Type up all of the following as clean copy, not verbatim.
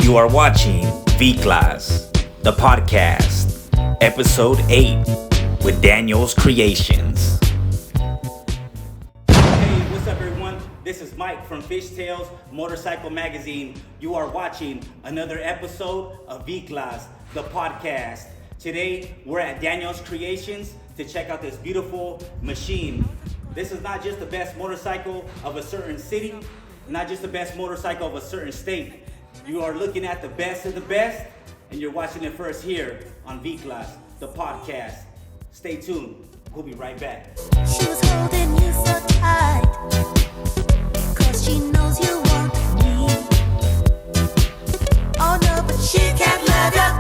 You are watching Viclas, the podcast, episode 8 with Daniel's Creations. Hey, what's up, everyone? This is Mike from Fishtailz Motorcycle Magazine. You are watching another episode of Viclas, the podcast. Today, we're at Daniel's Creations to check out this beautiful machine. This is not just the best motorcycle of a certain city, not just the best motorcycle of a certain state. You are looking at the best of the best, and you're watching it first here on Viclas, the podcast. Stay tuned. We'll be right back. She was holding you so tight, 'cause she knows you want me. Oh no, but she can't love you.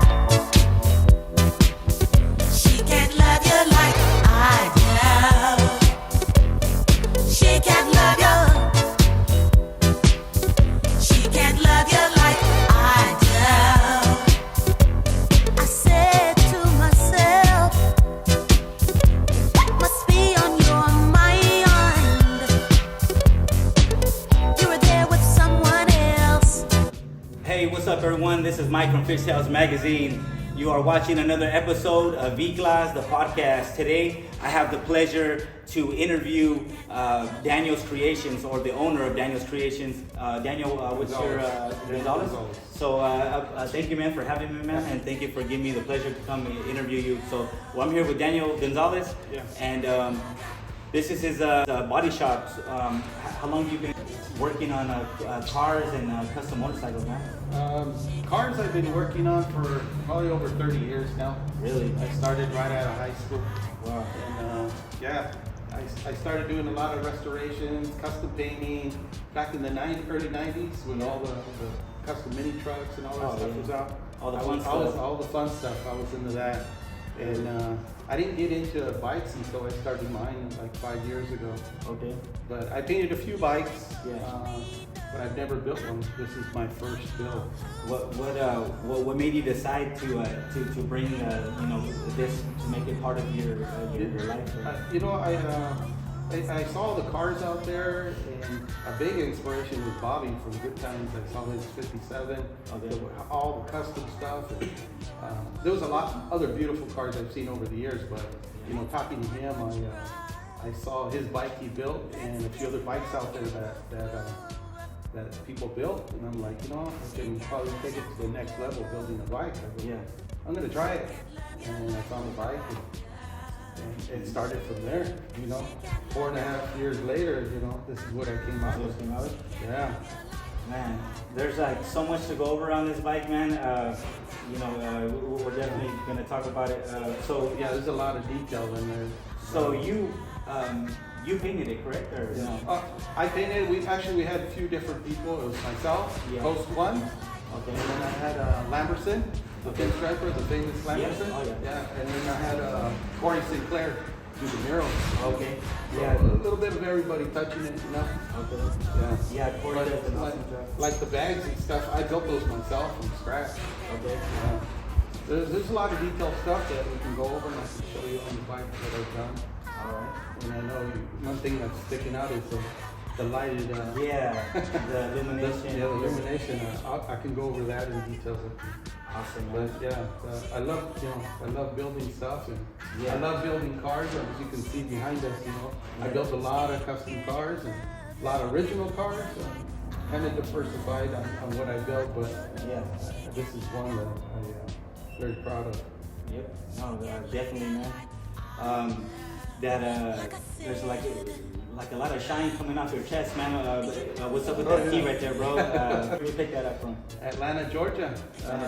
She can't love you like I do. She can't love you. She can't love you like I do. I said to myself, must be on your mind. You were there with someone else. Hey, what's up, everyone? This is Mike from Fishtailz Magazine. You are watching another episode of Viclas, the podcast. Today, I have the pleasure to interview Daniel's Creations, or the owner of Daniel's Creations. Daniel, what's your Gonzalez? So, thank you, man, for having me, man, and thank you for giving me the pleasure to come and interview you. So, I'm here with Daniel Gonzalez, and this is his body shop. How long have you been working on cars and custom motorcycles, man? Cars I've been working on for probably over 30 years now. Really? I started right out of high school. Wow. And I started doing a lot of restorations, custom painting back in the early 90s when all the custom mini trucks and all that stuff was out. All the fun stuff. All the fun stuff. I was into that. And I didn't get into bikes until I started mine like 5 years ago. Okay. But I painted a few bikes. Yeah. But I've never built one. This is my first build. What made you decide to bring this to make it part of your life? I saw the cars out there, and a big inspiration was Bobby from Good Times. I saw his 57, all the custom stuff. And, there was a lot of other beautiful cars I've seen over the years, but talking to him, I saw his bike he built and a few other bikes out there that people built, and I'm like, I can probably take it to the next level building a bike. I'm gonna try it, and I found a bike. And it started from there, 4.5 years later, this is what I came out with. Yeah. Man, there's like so much to go over on this bike, man. We're definitely gonna talk about it. Yeah, there's a lot of detail in there. So you painted it, correct? Or no? I painted. We had a few different people. It was myself, Coast One, and then I had Lamberson, the pinstriper, the famous Lamberson. And then I had Corey Sinclair do the murals. Okay. So a little bit of everybody touching it, Okay. Yeah. Corey does an awesome job. Like the bags and stuff, I built those myself from scratch. Okay. Yeah. There's a lot of detailed stuff that we can go over, and I can show you on the bike that I've done. All right. And I know one thing that's sticking out is the lighted. the illumination. The illumination. I can go over that in details with you. Awesome, But man. I love building stuff, and I love building cars. As you can see behind us, I built a lot of custom cars and a lot of original cars. Kind of diversified on what I built, but this is one that I'm very proud of. Yep. No, definitely, man. There's like a lot of shine coming off your chest, man. What's up with that key right there, bro? Where you pick that up from? Atlanta, Georgia.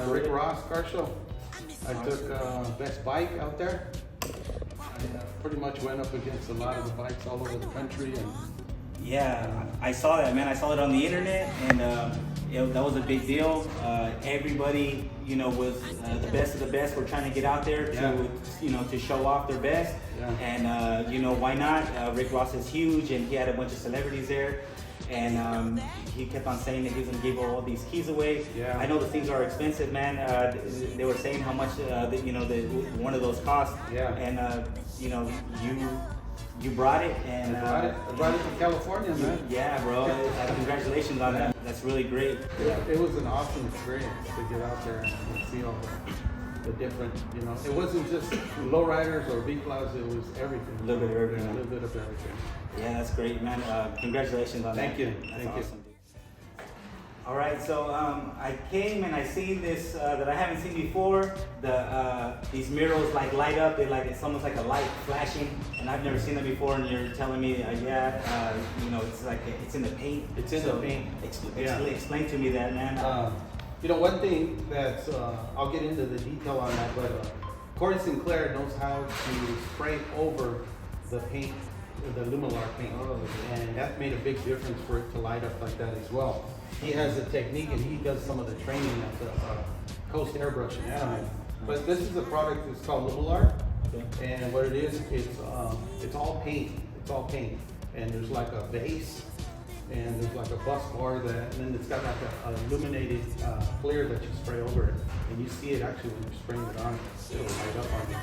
Rick Ross Car Show. I took best bike out there. I pretty much went up against a lot of the bikes all over the country. And I saw that, man. I saw it on the internet, and that was a big deal. Everybody, was the best of the best. We're trying to get out there to show off their best. And why not? Rick Ross is huge, and he had a bunch of celebrities there. And he kept on saying that he was going to give all these keys away. I know the things are expensive, man. They were saying how much one of those cost. And you you brought it, and I brought it from California, man. yeah, bro. Congratulations on that. That's really great. Yeah, it was an awesome experience to get out there and see all the different, you know, it wasn't just lowriders or Viclas, it was everything. A little bit of everything. A little bit of everything. Yeah, that's great, man. Congratulations on Thank that. you. That's Thank you. awesome. All right, so I came and I seen this that I haven't seen before. These murals like light up. It's almost like a light flashing, and I've never seen them before. And you're telling me, you know, it's like it's in the paint. It's in the paint. Explain to me that, man. You know, one thing that's, I'll get into the detail on that, but Corey Sinclair knows how to spray over the paint, the Lumilar paint, and that made a big difference for it to light up like that as well. He has a technique, and he does some of the training at the Coast Airbrush in Anaheim. But this is a product that's called Lumilar, and what it is, it's all paint. It's all paint, and there's like a base, and there's like a bus bar that, and then it's got like a illuminated clear that you spray over it, and you see it actually when you're spraying it on. It'll light up on you.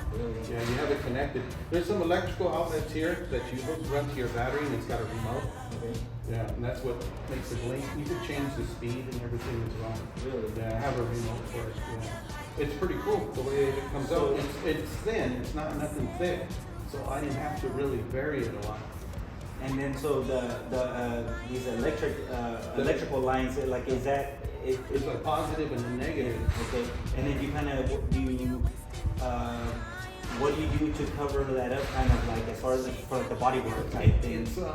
Yeah, you have it connected. There's some electrical outlets here that you run to your battery, and it's got a remote. Yeah, and that's what makes it blink. You can change the speed and everything as well. Really? Yeah, I have a remote for it. Yeah. It's pretty cool the way it comes out. It's thin. It's not nothing thick, so I didn't have to really vary it a lot. And then so these electrical lines, like is that It's a positive and a negative. okay? And then you kind of what do you do to cover that up, kind of like as far as for like the bodywork type things? It's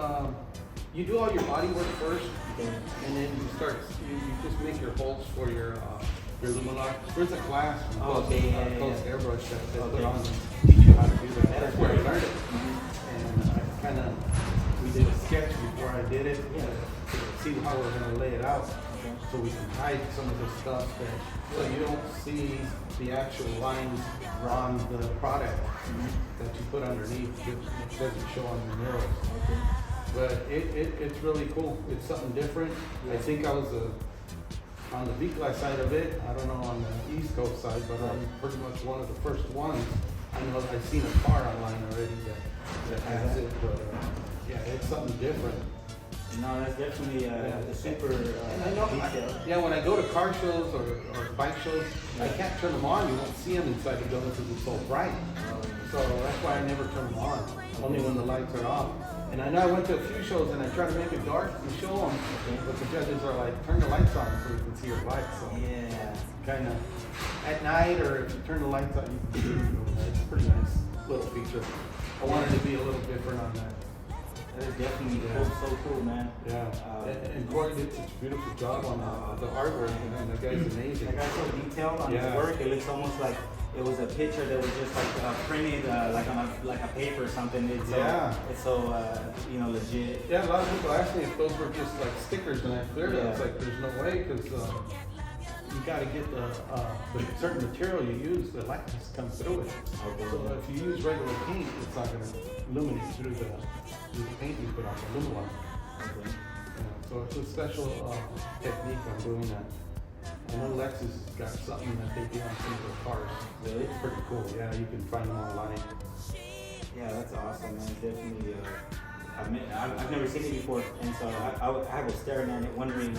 you do all your body work first, Okay. and then you just make your holes for your Luminar. There's a class from Coast Airbrush that they put on to teach you how to do that. That's where I learned it. And I kind of, we did a sketch before I did it to see how we're going to lay it out. So we can hide some of the stuff so you don't see the actual lines on the product that you put underneath. It doesn't show on the mirrors. But it's really cool. It's something different. I think I was on the Viclas side of it. I don't know on the East Coast side, but I'm pretty much one of the first ones. I know I've seen a car online already that has it, but yeah, it's something different. No, that's definitely a super detail. Yeah, when I go to car shows or bike shows, I can't turn them on. You won't see them inside the building because it's so bright. So that's why I never turn them on, only when the lights are off. And I know I went to a few shows and I try to make it dark and show them, but the judges are like, turn the lights on so you can see your bike. So Yeah. kind of at night, or if you turn the lights on, you can see. It's a pretty nice little feature. I wanted to be a little different on that. That is definitely cool, so cool, man. Yeah, and Corey did such a beautiful job on the artwork, and the guy's amazing. That guy's so detailed on his work. It looks almost like it was a picture that was just like printed like on a paper or something. It's so you know, legit. Yeah, a lot of people ask me if those were just like stickers, and I cleared it. It's like there's no way, because you got to get the certain material you use, the light has to come through it. So if you use regular paint, it's not going to illuminate through the paint you put on the Luminar. So it's a special technique on doing that. I know Lexus has got something that they do on some of their cars. Really? It's pretty cool. Yeah, you can find them online. Yeah, that's awesome, man. Definitely. I've never seen it before, and so I was staring at it, wondering,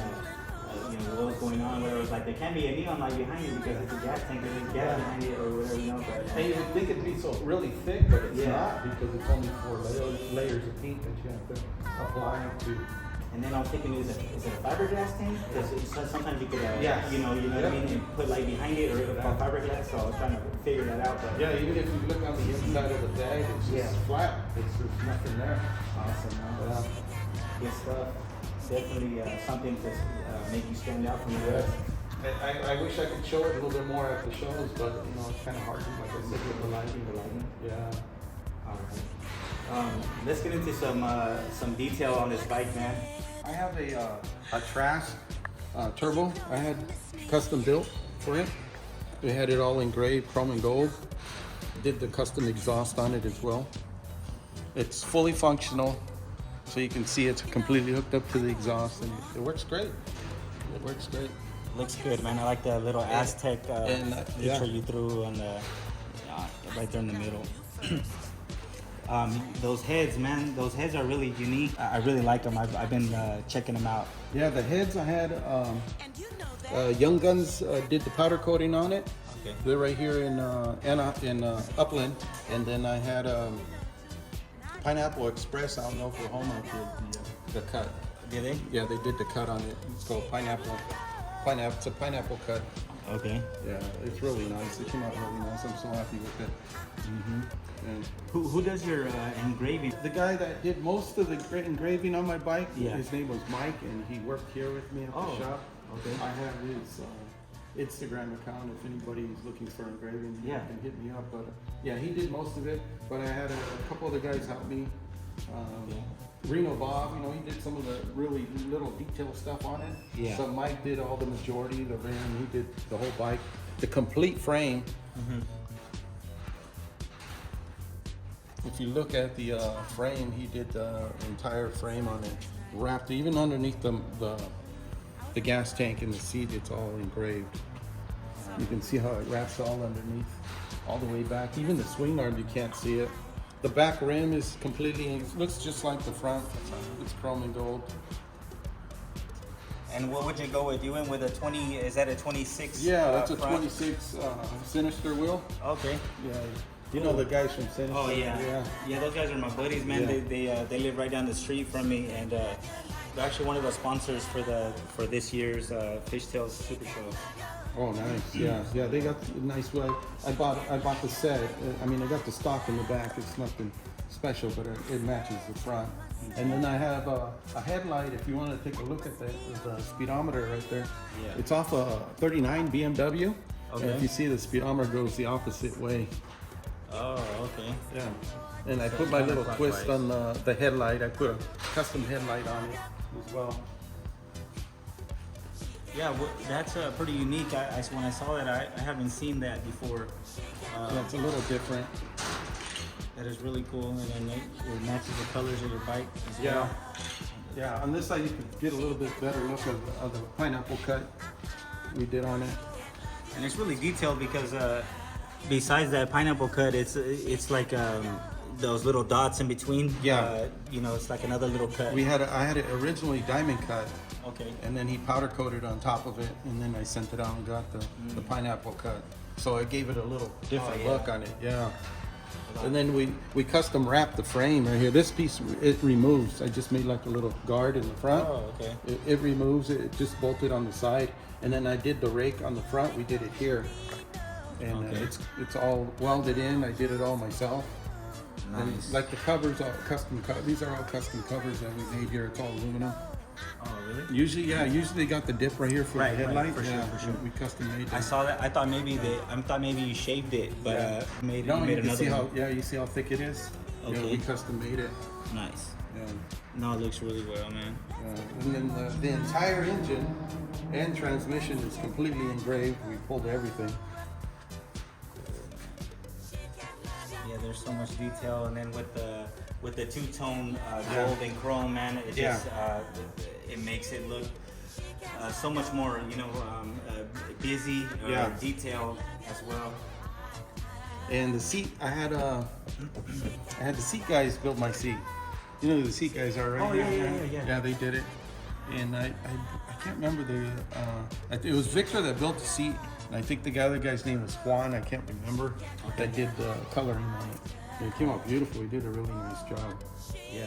you know, what was going on. Where it was like there can't be a neon light behind it because it's a gas tank. There's gas behind it, or whatever, you know. But and you would think it'd be so really thick, but it's not, because it's only 4 layers of paint that you have to apply to. And then I was thinking, is it a fiberglass tank? Because sometimes you could, you know what I mean, and put light behind it, or fiberglass. So I was trying to figure that out. But yeah, even if you look on the inside of the bag, it's just flat. There's nothing there. Awesome, man. Good stuff. Definitely something to make you stand out from the rest. I wish I could show it a little bit more at the shows, but you know, it's kind of hard, like I said, with the lighting. Yeah. All right. Let's get into some detail on this bike, man. I have a Trask turbo. I had custom built for it. We had it all engraved, chrome and gold. Did the custom exhaust on it as well. It's fully functional, so you can see it's completely hooked up to the exhaust, and it works great. It works great. Looks good, man. I like the little Aztec picture you threw on the right there in the middle. Those heads, man, those heads are really unique. I really like them. I've been checking them out. Yeah, the heads I had, Young Guns did the powder coating on it. Okay. They're right here in Upland. And then I had Pineapple Express out in Oklahoma did the cut. Did they? Yeah, they did the cut on it. It's called Pineapple. It's a pineapple cut. Okay. Yeah, it's really nice. It came out really nice. I'm so happy with it. Mm-hmm. And Who does your engraving? the guy that did most of the engraving on my bike, Yeah. his name was Mike, and he worked here with me at Oh, the shop. okay. I have his Instagram account. If anybody's looking for engraving, Yeah. you can hit me up. But yeah, he did most of it. But I had a couple other guys help me. Okay. Reno Bob, he did some of the really little detail stuff on it. Yeah. So Mike did all the majority, the rim, he did the whole bike, the complete frame. Mm-hmm. If you look at the frame, he did the entire frame on it, wrapped even underneath the gas tank and the seat. It's all engraved. You can see how it wraps all underneath, all the way back. Even the swing arm, you can't see it. The back rim is completely, it looks just like the front. It's chrome and gold. And what would you go with? You went with a 20, is that a 26? Yeah, that's a front? 26 Sinister wheel. Okay. Yeah, you know the guys from Sinister. Oh yeah. Yeah, those guys are my buddies, man. Yeah. They live right down the street from me, and they're actually one of the sponsors for this year's Fishtailz Super Show. Oh, nice. Yeah, they got a nice way. I bought the set. I mean, I got the stock in the back. It's nothing special, but it matches the front. And then I have a headlight. If you want to take a look at that, there's a speedometer right there. Yeah. It's off a 39 BMW. Okay. And if you see, the speedometer goes the opposite way. Oh, okay. Yeah. And I So put my little counterclockwise. twist on the headlight. I put a custom headlight on it as well. Yeah, that's pretty unique. When I saw that, I haven't seen that before. Yeah, it's a little different. That is really cool, and then it matches the colors of your bike as Yeah. well. Yeah, on this side you could get a little bit better look of the pineapple cut we did on it. And it's really detailed because besides that pineapple cut, it's like those little dots in between. Yeah. It's like another little cut. I had it originally diamond cut, Okay. and then he powder coated on top of it, and then I sent it out and got the pineapple cut. So it gave it a little different yeah. look on it. Yeah. And then we custom wrapped the frame right here. This piece, it removes. I just made like a little guard in the front. Oh, okay. It removes it. It just bolted on the side. And then I did the rake on the front. We did it here. And Okay. it's all welded in. I did it all myself. And Nice. like the covers are custom. These are all custom covers that we made here. It's all aluminum. Oh, really? Usually they got the dip right here for Right, the right, headlight. for sure, Yeah, for sure. We custom made that. I saw that. I thought maybe you shaved it, but Yeah. made No, you you made can another see how one. you see how thick it is. Yeah, Okay. we custom made it. Nice. Yeah. No, it looks really well, man. And then the entire engine and transmission is completely engraved. We pulled everything. Yeah, there's so much detail, and then with the two-tone Yeah. gold and chrome, man, it Yeah. just it makes it look so much more, busy, Yeah. detailed as well. And the seat, I had the seat guys build my seat. You know who the seat guys are, right? Oh, yeah. Yeah, they did it. And I can't remember it was Victor that built the seat. And I think the other guy's name was Juan. I can't remember. That did the coloring on it. And it came out beautiful. He did a really nice job. Yeah,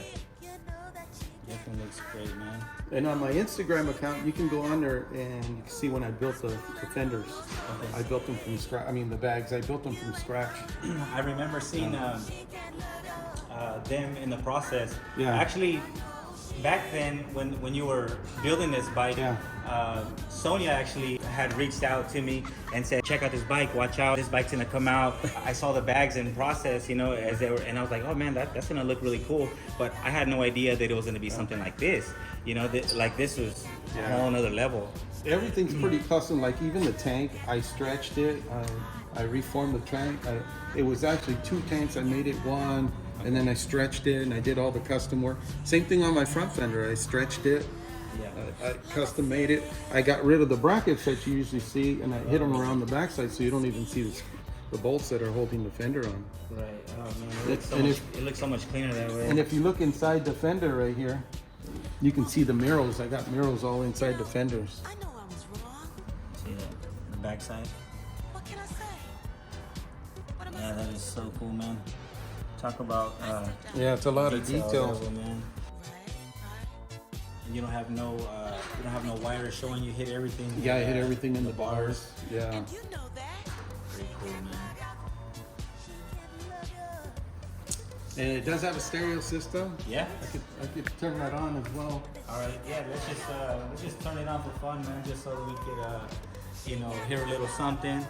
definitely looks great, man. And on my Instagram account, you can go on there and you can see when I built the fenders. Okay. I built them from scratch. I mean, the bags. I built them from scratch. I remember seeing them in the process. Yeah. Actually, back then, when you were building this bike, Yeah. Sonia actually had reached out to me and said, "Check out this bike. Watch out, this bike's gonna come out." I saw the bags in process, as they were, and I was like, "Oh man, that's gonna look really cool." But I had no idea that it was gonna be something like this. This was a whole another level. Everything's pretty custom. Like even the tank, I stretched it. I reformed the tank. It was actually 2 tanks. I made it one, and then I stretched it, and I did all the custom work. Same thing on my front fender. I stretched it. Yeah. I custom made it. I got rid of the brackets that you usually see, and I hit them around the backside so you don't even see the bolts that are holding the fender on. Right. Oh man, it looks so much cleaner that way. And if you look inside the fender right here, you can see the mirrors. I got mirrors all inside the fenders. I know I was wrong. See the backside. What can I say? What am I Yeah, that is so cool, man. Talk about Yeah, it's a lot of detail. level, man. And you don't have no wires showing you hit everything. Yeah, I hit everything in the bars. Yeah. And you know that. Pretty cool, man. And it does have a stereo system. Yeah. I could turn that on as well. All right. Yeah. Let's just turn it on for fun, man. Just so that we could hear a little something.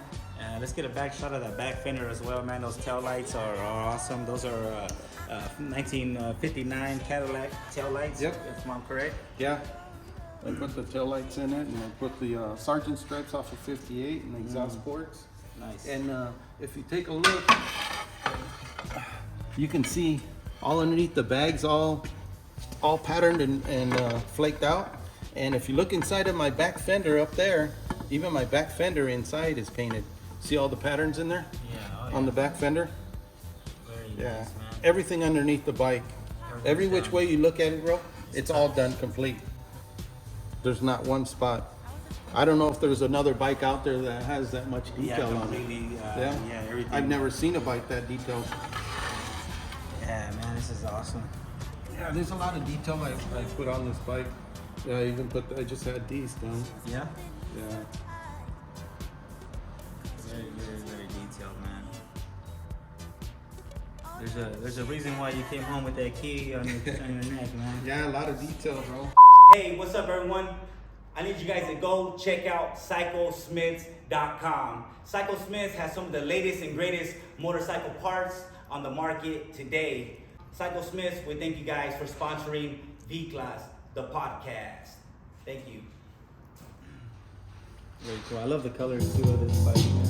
Let's get a back shot of that back fender as well, man. Those tail lights are awesome. Those are 1959 Cadillac tail lights. Yep. If I'm correct. Yeah. I put the tail lights in it, and I put the sergeant stripes off of 58 and the exhaust ports. Nice. And if you take a look, you can see all underneath the bags, all patterned and flaked out. And if you look inside of my back fender up there, even my back fender inside is painted. See all the patterns in there? Yeah. On the back fender? Very Yeah. nice, man. Everything underneath the bike. Every which way you look at it, bro, it's all done complete. There's not one spot. I don't know if there's another bike out there that has that much detail on it. Completely. Yeah, Everything. I've never seen a bike that detailed. Yeah, man, this is awesome. Yeah, there's a lot of detail I put on this bike. Yeah, I just had these done. Yeah. Yeah. Very detailed, man. There's a reason why you came home with that key on your neck, man. Yeah, a lot of detail, bro. Hey, what's up, everyone? I need you guys to go check out CycleSmiths.com. CycleSmiths has some of the latest and greatest motorcycle parts on the market today. CycleSmiths, we thank you guys for sponsoring Viclas, the podcast. Thank you. Very cool. I love the colors too of this bike, man.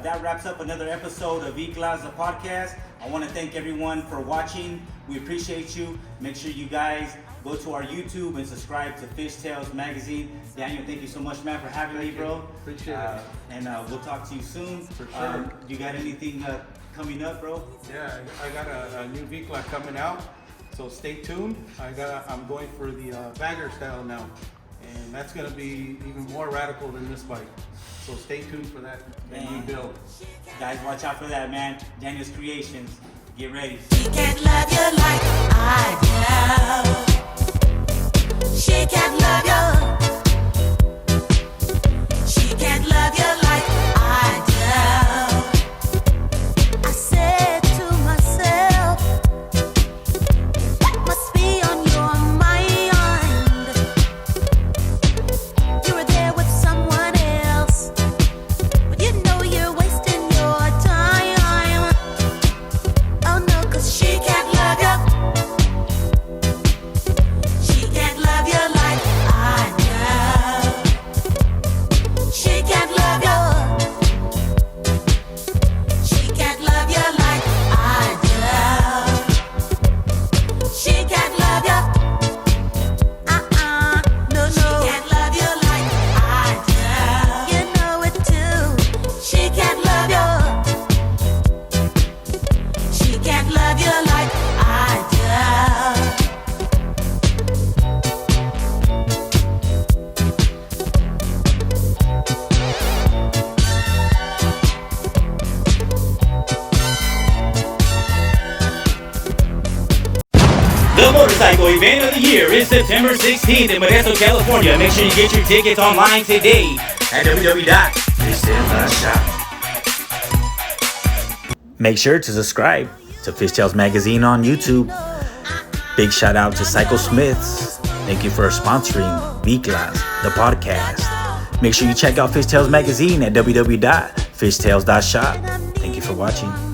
That wraps up another episode of Viclas, the podcast. I want to thank everyone for watching. We appreciate you. Make sure you guys go to our YouTube and subscribe to Fishtailz magazine. Daniel, thank you so much, man, for having me, bro. Appreciate it. And we'll talk to you soon. For sure. You got anything coming up, bro? Yeah, I got a new Vicla coming out, so stay tuned. I'm going for the bagger style now, and that's gonna be even more radical than this bike. So stay tuned for that new build. Guys, watch out for that, man. Daniel's Creations. Get ready. She can't love you like I do. She can't love you. She can't love you like I do. I said to myself, that must be on your mind. You were there with someone else, but you know you're wasting your time. Oh no, 'cause she can't love you. She can't love you like I do. She can't love you. She can't love you like I do. She can't love you. No, no. She can't love you like I do. You know it too. She can't love you. She can't love you like I The motorcycle event of the year is September 16th in Modesto, California. Make sure you get your tickets online today at www.fishtailz.shop. Make sure to subscribe to Fishtailz Magazine on YouTube. Big shout out to Psycho Smiths. Thank you for sponsoring Viclas, the podcast. Make sure you check out Fishtailz Magazine at www.fishtailz.shop. Thank you for watching.